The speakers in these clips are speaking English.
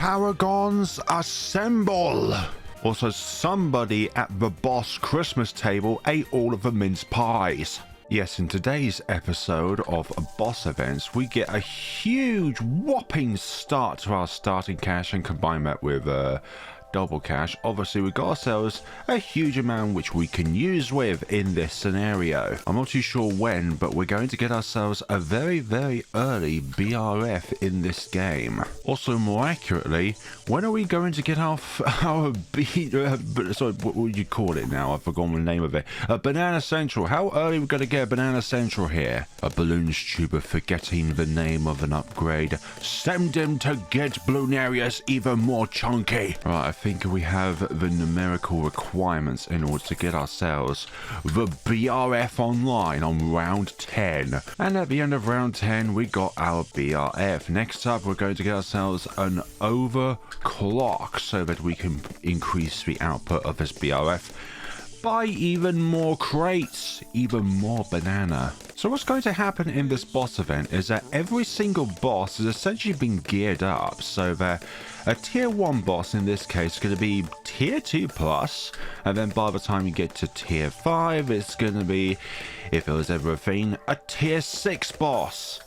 Paragons, assemble! Also, somebody at the boss Christmas table ate all of the mince pies. Yes, in today's episode of Boss Events, we get a huge, whopping start to our starting cash and combine that with double cash. Obviously, we got ourselves a huge amount which we can use with in this scenario. I'm not too sure when, but we're going to get ourselves a very, very early BRF in this game. Also, more accurately, when are we going to get our sorry, what would you call it now? I've forgotten the name of it. Banana Central. How early are we going to get Banana Central here? A balloon tuber forgetting the name of an upgrade. Send him to get Bloonarius even more chunky. Right, I think we have the numerical requirements in order to get ourselves the BRF online on round 10. And at the end of round 10, we got our BRF. Next up, we're going to get ourselves an overclock so that we can increase the output of this BRF by even more crates, even more banana. So what's going to happen in this boss event is that every single boss has essentially been geared up so that a tier 1 boss in this case is going to be tier 2 plus, and then by the time you get to tier 5 it's going to be, if it was ever a thing, a tier 6 boss.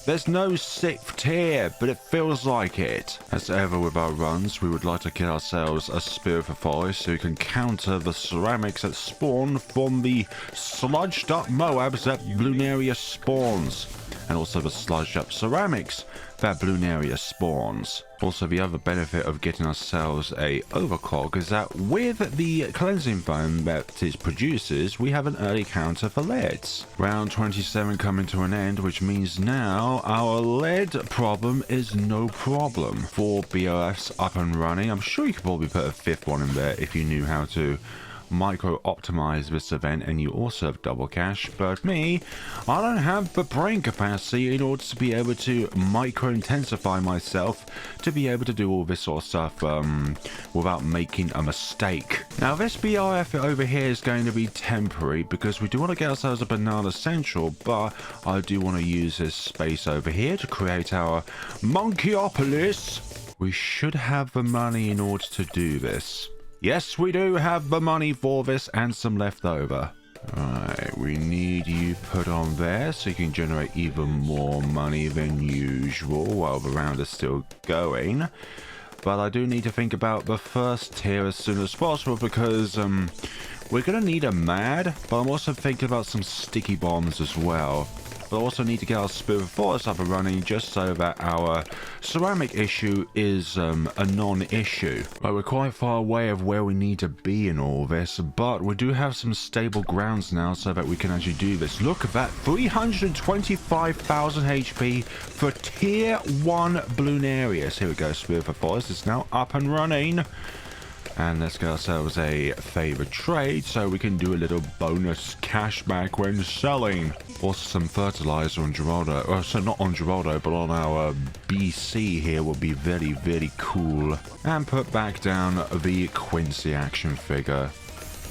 There's no 6th tier, but it feels like it. As ever with our runs, we would like to get ourselves a Spirit of the Forest so we can counter the ceramics that spawn from the sludged up Moabs that Bloonarius spawns. And also the sludged up ceramics that Bloonarius spawns. Also, the other benefit of getting ourselves a overclock is that with the cleansing foam that it produces, we have an early counter for leads. Round 27 coming to an end, which means now our lead problem is no problem. 4 BOFs up and running. I'm sure you could probably put a 5th one in there if you knew how to micro optimize this event and you also have double cash, but me, I don't have the brain capacity in order to be able to micro intensify myself to be able to do all this sort of stuff without making a mistake. Now this BRF over here is going to be temporary because we do want to get ourselves a Banana Central, but I do want to use this space over here to create our Monkeyopolis. We should have the money in order to do this. Yes, we do have the money for this and some left over. Alright, we need you put on there so you can generate even more money than usual while the round is still going. But I do need to think about the first tier as soon as possible because we're going to need a MAD, but I'm also thinking about some sticky bombs as well. But also need to get our Spirit of the Forest up and running just so that our ceramic issue is a non-issue. Right, we're quite far away of where we need to be in all this, but we do have some stable grounds now so that we can actually do this. Look at that, 325,000 HP for tier 1 Bloonarius. Here we go, Spirit of the Forest is now up and running. And let's get ourselves a favorite trade so we can do a little bonus cashback when selling. Also some fertilizer on Geraldo, or so not on Geraldo, but on our BC here will be very, very cool. And put back down the Quincy action figure.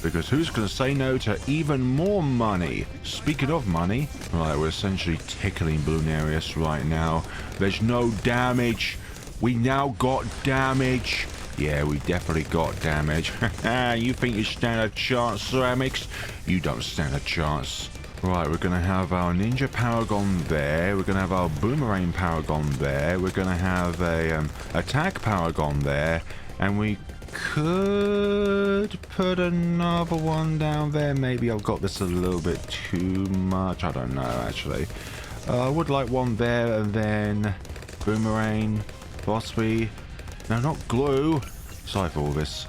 Because who's going to say no to even more money? Speaking of money, right, we're essentially tickling Bloonarius right now. There's no damage. We now got damage. Yeah, we definitely got damage. You think you stand a chance, ceramics? You don't stand a chance. Right, we're going to have our Ninja Paragon there. We're going to have our Boomerang Paragon there. We're going to have a Attack Paragon there. And we could put another one down there. Maybe I've got this a little bit too much. I don't know, actually. I would like one there and then Boomerang, Bossby. No, not glue. Sorry for all this.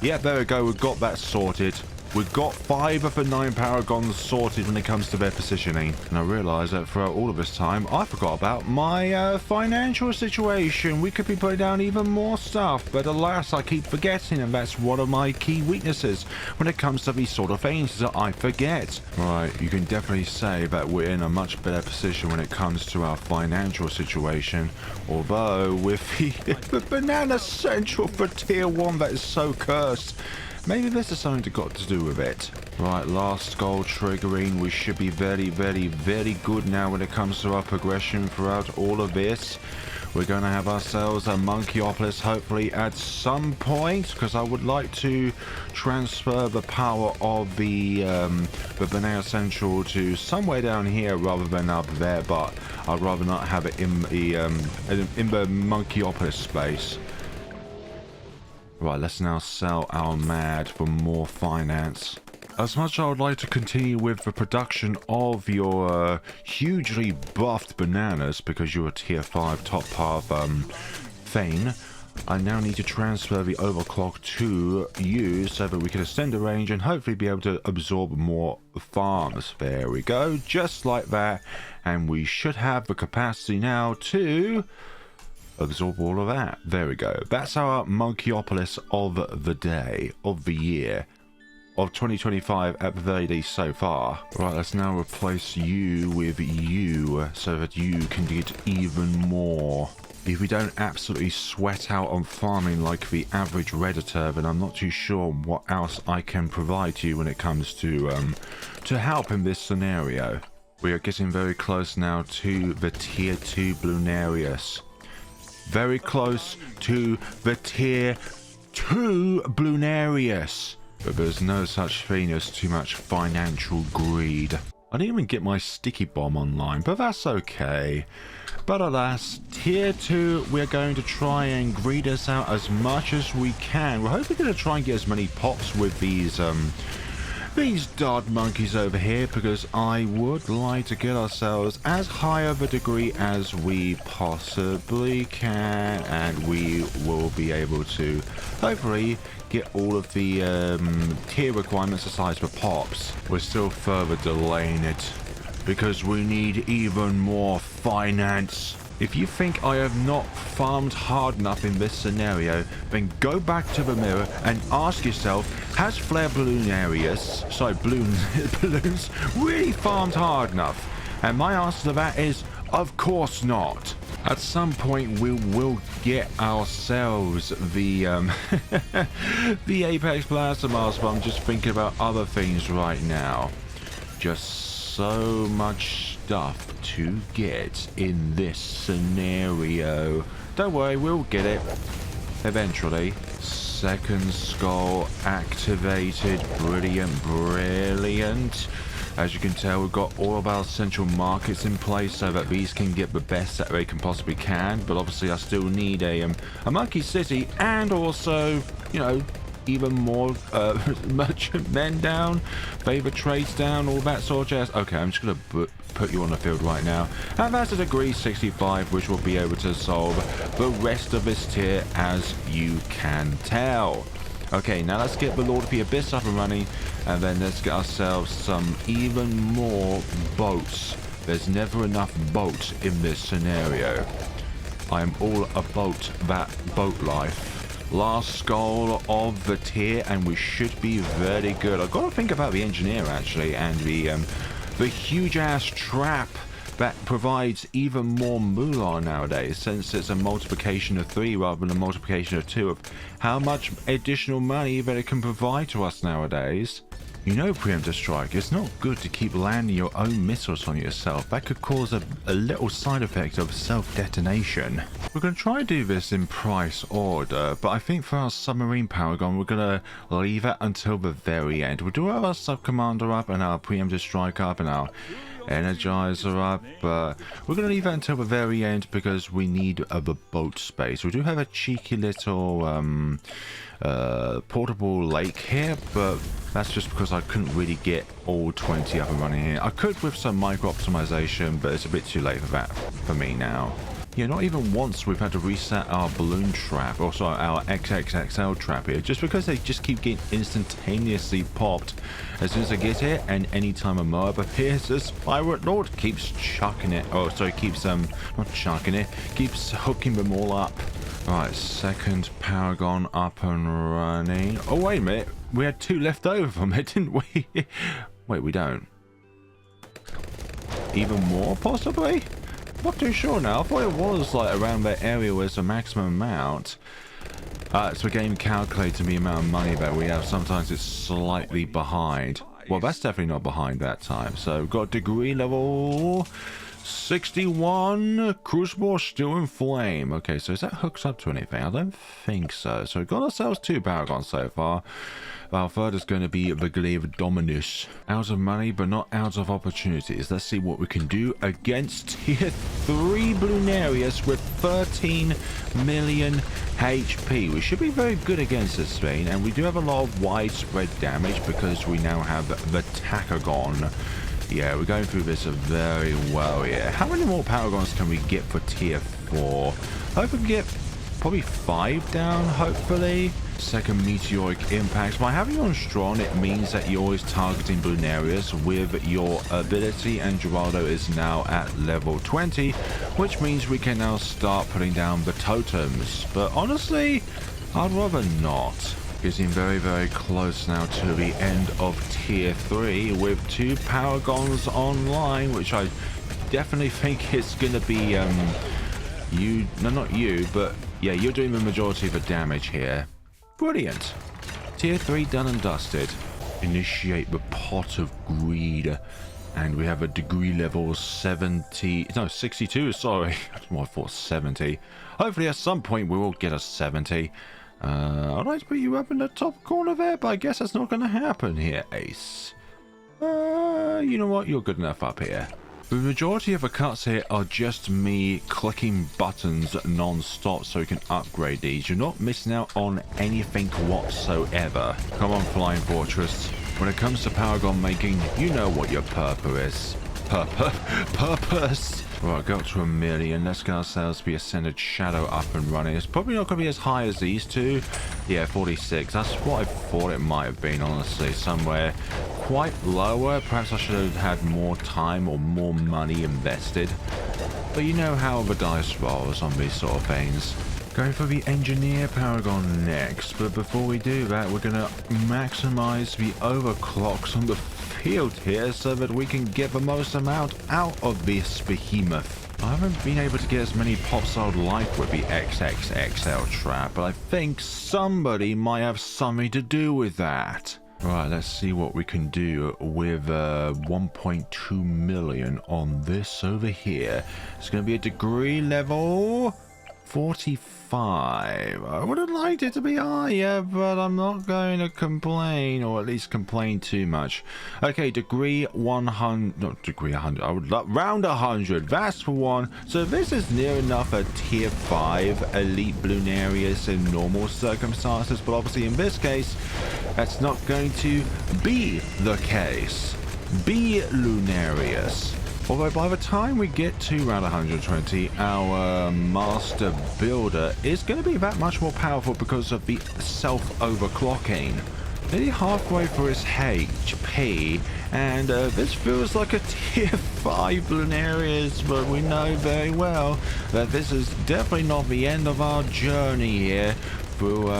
Yeah, there we go. We've got that sorted. We've got 5 of the 9 Paragons sorted when it comes to their positioning. And I realise that throughout all of this time, I forgot about my financial situation. We could be putting down even more stuff. But alas, I keep forgetting. And that's one of my key weaknesses when it comes to these sort of things, is that I forget. Right, you can definitely say that we're in a much better position when it comes to our financial situation. Although, with the Banana Central for tier 1 that is so cursed, maybe this is something got to do with it. Right, last goal triggering. We should be very, very, very good now when it comes to our progression throughout all of this. We're going to have ourselves a Monkeyopolis hopefully at some point, because I would like to transfer the power of the Banana Central to somewhere down here rather than up there, but I'd rather not have it in the Monkeyopolis space. Right, let's now sell our MAD for more finance. As much as I would like to continue with the production of your hugely buffed bananas, because you're a tier 5 top path Thane, I now need to transfer the overclock to you so that we can extend the range and hopefully be able to absorb more farms. There we go, just like that. And we should have the capacity now to absorb all of that. There we go. That's our Monkeyopolis of the day, of the year, of 2025 at the very least so far. Right, let's now replace you with you so that you can get even more. If we don't absolutely sweat out on farming like the average Redditor, then I'm not too sure what else I can provide to you when it comes to help in this scenario. We are getting very close now to the tier 2 Bloonarius. Very close to the tier 2 Bloonarius. But there's no such thing as too much financial greed. I didn't even get my sticky bomb online, but that's okay. But alas, tier 2, we're going to try and greed us out as much as we can. We're hopefully going to try and get as many pops with these dart monkeys over here, because I would like to get ourselves as high of a degree as we possibly can, and we will be able to hopefully get all of the tier requirements aside for pops. We're still further delaying it because we need even more finance. If you think I have not farmed hard enough in this scenario, then go back to the mirror and ask yourself, has Flare Bloonarius, sorry, Balloons, really farmed hard enough? And my answer to that is, of course not. At some point we will get ourselves the the Apex Blaster Mask, but I'm just thinking about other things right now. Just so much stuff to get in this scenario. Don't worry, we'll get it eventually. Second skull activated. Brilliant, brilliant. As you can tell, we've got all of our central markets in place so that these can get the best that they can possibly can. But obviously I still need a monkey city, and also, you know, even more merchant men down, favor trades down, all that sort of jazz. Okay, I'm just going to put you on the field right now. And that's a degree 65, which will be able to solve the rest of this tier, as you can tell. Okay, now let's get the Lord of the Abyss up and running, and then let's get ourselves some even more boats. There's never enough boats in this scenario. I am all about that boat life. Last skull of the tier, and we should be very good. I've got to think about the engineer actually, and the huge ass trap that provides even more moolah nowadays, since it's a multiplication of 3 rather than a multiplication of 2 of how much additional money that it can provide to us nowadays. You know, Preemptive Strike, it's not good to keep landing your own missiles on yourself. That could cause a little side effect of self-detonation. We're going to try to do this in price order, but I think for our submarine Paragon, we're going to leave it until the very end. We'll do our sub-commander up and our Preemptive Strike up and our Energizer up, but we're going to leave it until the very end because we need the boat space. We do have a cheeky little portable lake here, but that's just because I couldn't really get all 20 up and running here. I could with some micro optimization, but it's a bit too late for that for me now. Yeah, not even once we've had to reset our balloon trap, or sorry, our XXXL trap here, just because they just keep getting instantaneously popped as soon as I get here, and anytime a Moab appears, this Pirate Lord keeps chucking it, oh sorry, keeps not chucking it, keeps hooking them all up. Alright, second Paragon up and running. Oh wait a minute, we had 2 left over from it, didn't we? Wait, we don't. Even more possibly? Not too sure now. I thought it was like around that area was the maximum amount. So the game calculating the amount of money that we have. Sometimes it's slightly behind. Well, that's definitely not behind that time. So we've got degree level 61. Crucible still in flame. Okay, so is that hooked up to anything? I don't think so. So we've got ourselves 2 Paragons so far. Our third is going to be the Glaive Dominus. Out of money, but not out of opportunities. Let's see what we can do against tier 3 Bloonarius with 13 million HP. We should be very good against this thing, and we do have a lot of widespread damage because we now have the Paragon. Yeah, we're going through this very well here. How many more Paragons can we get for tier 4? I hope we can get probably 5 down, hopefully. Second meteoric impact. By having you on strong, it means that you're always targeting Bloonarius with your ability, and Geraldo is now at level 20, which means we can now start putting down the totems. But honestly, I'd rather not. Getting very, very close now to the end of tier 3 with 2 Paragons online, which I definitely think is going to be you. No, not you, but yeah, you're doing the majority of the damage here. Brilliant. Tier 3 done and dusted. Initiate the Pot of Greed. And we have a degree level 70. No, 62, sorry. I thought 70. Hopefully at some point we will get a 70. I'd like to put you up in the top corner there, but I guess that's not going to happen here, Ace. You know what? You're good enough up here. The majority of the cuts here are just me clicking buttons non-stop so we can upgrade these. You're not missing out on anything whatsoever. Come on, Flying Fortress. When it comes to Paragon making, you know what your purpose is. Purpose. Right, go up to 1 million. Let's get ourselves the Ascended Shadow up and running. It's probably not going to be as high as these two. Yeah, 46. That's what I thought it might have been, honestly. Somewhere quite lower. Perhaps I should have had more time or more money invested. But you know how the dice rolls on these sort of things. Going for the Engineer Paragon next. But before we do that, we're going to maximize the overclocks on the field here so that we can get the most amount out of this behemoth. I haven't been able to get as many pops I would like with the XXXL trap, but I think somebody might have something to do with that. Right, let's see what we can do with 1.2 million on this over here. It's going to be a degree level 45. I would have liked it to be higher, but I'm not going to complain, or at least complain too much. Okay, degree 100, not degree 100, I would round 100, that's for one. So this is near enough a tier 5 elite Bloonarius in normal circumstances, but obviously in this case, that's not going to be the case. Be Bloonarius. Although by the time we get to round 120, our Master Builder is going to be that much more powerful because of the self-overclocking. Nearly halfway through his HP, and this feels like a tier 5 Bloonarius, but we know very well that this is definitely not the end of our journey here through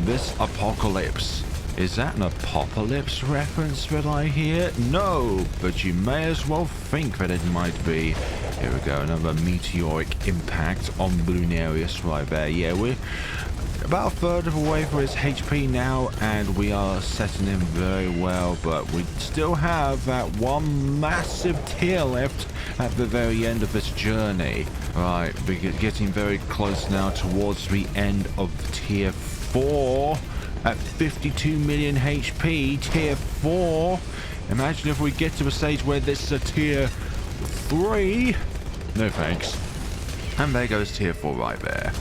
this apocalypse. Is that an apocalypse reference that I hear? No, but you may as well think that it might be. Here we go, another meteoric impact on Bloonarius right there. Yeah, we're about a third of the way through his HP now, and we are setting him very well, but we still have that one massive tier left at the very end of this journey. Right, we're getting very close now towards the end of tier 4. At 52 million HP, tier 4. Imagine if we get to a stage where this is a tier 3. No thanks. And there goes tier 4 right there.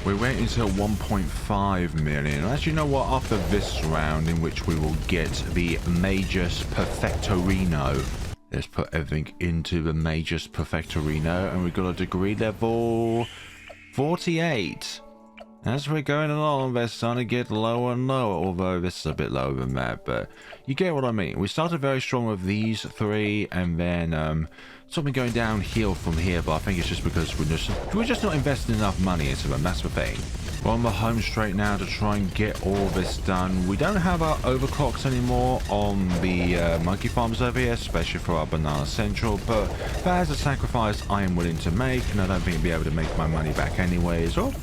We went into 1.5 million. As you know what, after this round in which we will get the Magus Perfectorino. Let's put everything into the Magus Perfectorino, and we've got a degree level 48. As we're going along, they're starting to get lower and lower, although this is a bit lower than that, but you get what I mean. We started very strong with these 3, and then something going downhill from here, but I think it's just because we're just not investing enough money into them, that's the thing. We're on the home straight now to try and get all this done. We don't have our overclocks anymore on the monkey farms over here, especially for our Banana Central, but that is a sacrifice I am willing to make, and I don't think I'll be able to make my money back anyways. Oh,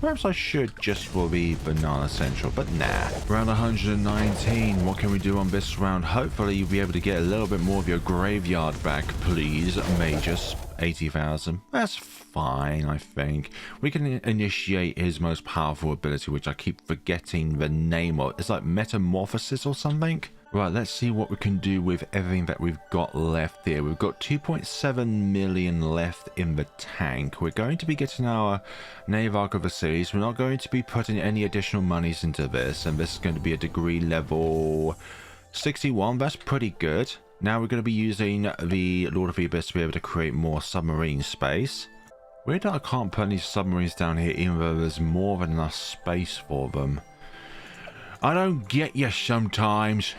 Perhaps I should just for the Banana Central, but nah. Round 119. What can we do on this round? Hopefully you'll be able to get a little bit more of your graveyard back, please, Magus. 80,000. That's fine, I think. We can initiate his most powerful ability, which I keep forgetting the name of. It's like Metamorphosis or something. Right, let's see what we can do with everything that we've got left here. We've got 2.7 million left in the tank. We're going to be getting our Knave Arc of the Series. We're not going to be putting any additional monies into this, and this is going to be a degree level 61. That's pretty good. Now we're going to be using the Lord of the Abyss to be able to create more submarine space. Weird that I can't put any submarines down here, even though there's more than enough space for them. I don't get you sometimes.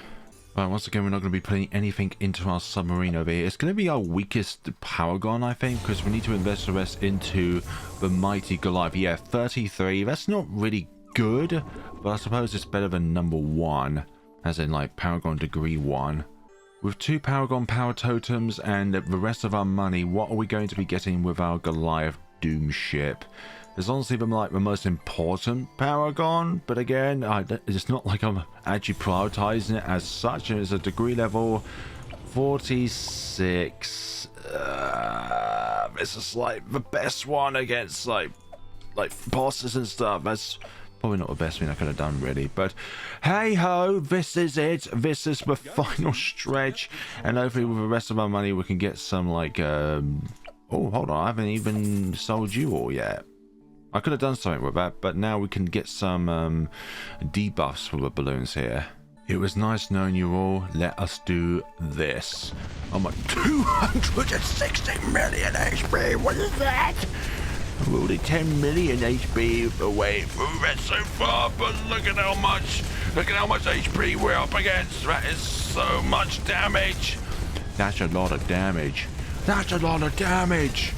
Right, once again, we're not going to be putting anything into our submarine over here. It's going to be our weakest Paragon, I think, because we need to invest the rest into the mighty Goliath. Yeah, 33. That's not really good, but I suppose it's better than number 1, as in, like, Paragon degree 1. With 2 Paragon power totems and the rest of our money, what are we going to be getting with our Goliath Doom ship? It's honestly the most important Paragon, but again, it's not like I'm actually prioritizing it as such. And it's a degree level 46. This is like the best one against like bosses and stuff. That's probably not the best thing I could have done, really. But hey ho, this is it. This is the final stretch, and hopefully with the rest of our money we can get some like oh, hold on, I haven't even sold you all yet. I could have done something with that, but now we can get some debuffs for the balloons here. It was nice knowing you all. Let us do this. Oh my, 260 million HP. What is that? We're only 10 million HP away from it so far, but look at how much HP we're up against. That is so much damage. That's a lot of damage. That's a lot of damage.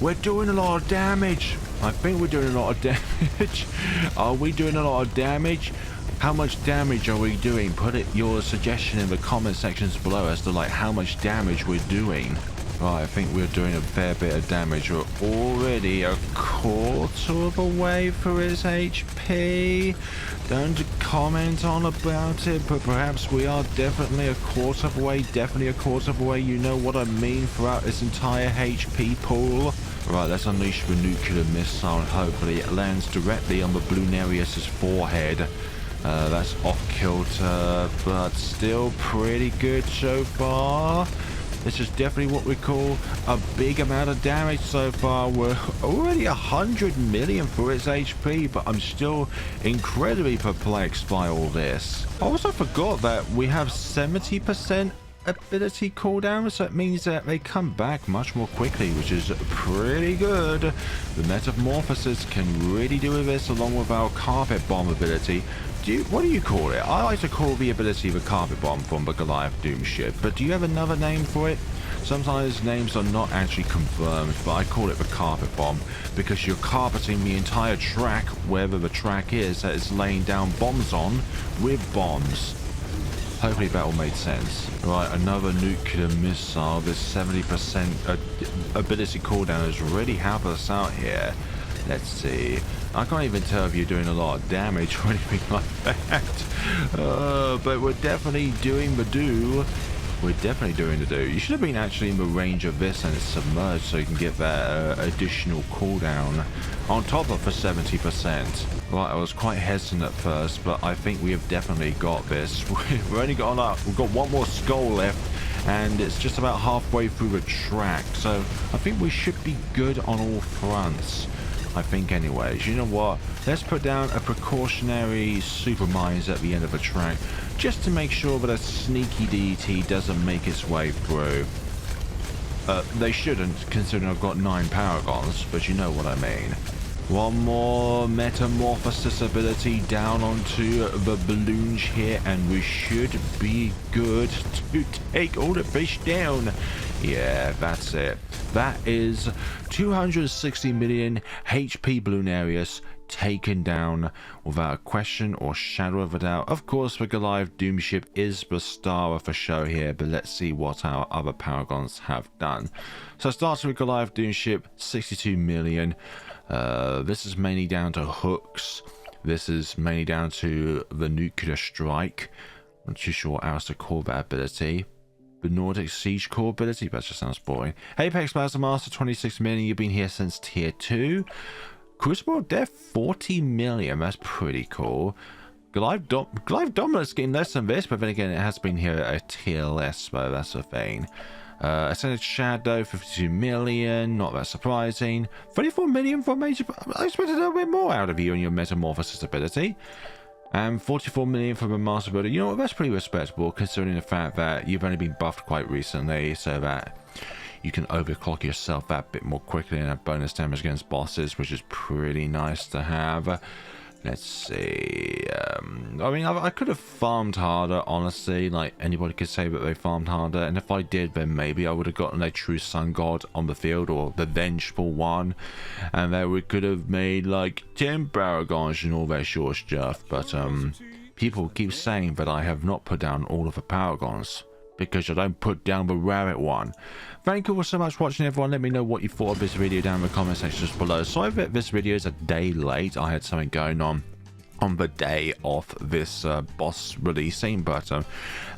We're doing a lot of damage. I think we're doing a lot of damage. Are we doing a lot of damage? How much damage are we doing? Put your suggestion in the comment sections below as to like how much damage we're doing. Right, I think we're doing a fair bit of damage. We're already a quarter of the way through his HP. Don't comment on about it, but perhaps we are definitely a quarter of the way. Definitely a quarter of the way. You know what I mean throughout this entire HP pool. Right, let's unleash the nuclear missile and hopefully it lands directly on the Bloonarius' forehead. That's off kilter, but still pretty good so far. This is definitely what we call a big amount of damage so far. We're already 100 million for its HP, but I'm still incredibly perplexed by all this. I also forgot that we have 70% ability cooldown, so it means that they come back much more quickly, which is pretty good. The Metamorphosis can really do with this, along with our Carpet Bomb ability. What do you call it? I like to call the ability the Carpet Bomb from the Goliath Doom ship, but do you have another name for it? Sometimes names are not actually confirmed, but I call it the Carpet Bomb because you're carpeting the entire track, wherever the track is, that it's laying down bombs on, with bombs. Hopefully that all made sense. Right, another nuclear missile. This 70% ability cooldown has really helped us out here. Let's see. I can't even tell if you're doing a lot of damage or anything like that. But we're definitely doing the do. We're definitely doing the do. You should have been actually in the range of this and it's submerged so you can get that additional cooldown on top of the 70%. Right, I was quite hesitant at first, but I think we have definitely got this. We've only got we've got one more skull left, and it's just about halfway through the track. So I think we should be good on all fronts. I think anyways. You know what? Let's put down a precautionary super mines at the end of the track, just to make sure that a sneaky DT doesn't make its way through. They shouldn't, considering I've got 9 Paragons, but you know what I mean. One more Metamorphosis ability down onto the balloons here, and we should be good to take all the fish down. Yeah, that's it. That is 260 million HP Bloonarius taken down without a question or shadow of a doubt. Of course, the Goliath Doom ship is the star of the show here, but let's see what our other Paragons have done. So starting with Goliath Doom ship, 62 million. This is mainly down to hooks. This is mainly down to the nuclear strike. I'm not too sure what else to call that ability. The Nordic Siege core ability, that just sounds boring. Apex Blaster Master, 26 million. You've been here since tier 2. Crucible of Death, 40 million. That's pretty cool. Goliath Dominance getting less than this, but then again, it has been here at a tier less, so that's a thing. Ascended Shadow, 52 million. Not that surprising. 34 million for Major. I expected a little bit more out of you and your Metamorphosis ability. And 44 million for the Master Builder. You know what, that's pretty respectable considering the fact that you've only been buffed quite recently, so that you can overclock yourself that bit more quickly and have bonus damage against bosses, which is pretty nice to have. Let's see. I mean, I could have farmed harder, honestly. Like, anybody could say that they farmed harder, and if I did, then maybe I would have gotten a true Sun God on the field, or the vengeful one, and then we could have made like 10 Paragons and all that sort of stuff. But people keep saying that I have not put down all of the Paragons because I don't put down the rabbit one. Thank you all so much for watching, everyone. Let me know what you thought of this video down in the comment section below. Sorry that this video is a day late. I had something going on the day of this boss releasing, but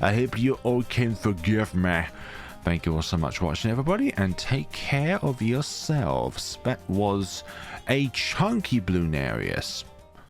I hope you all can forgive me. Thank you all so much for watching, everybody, and take care of yourselves. That was a chunky Bloonarius.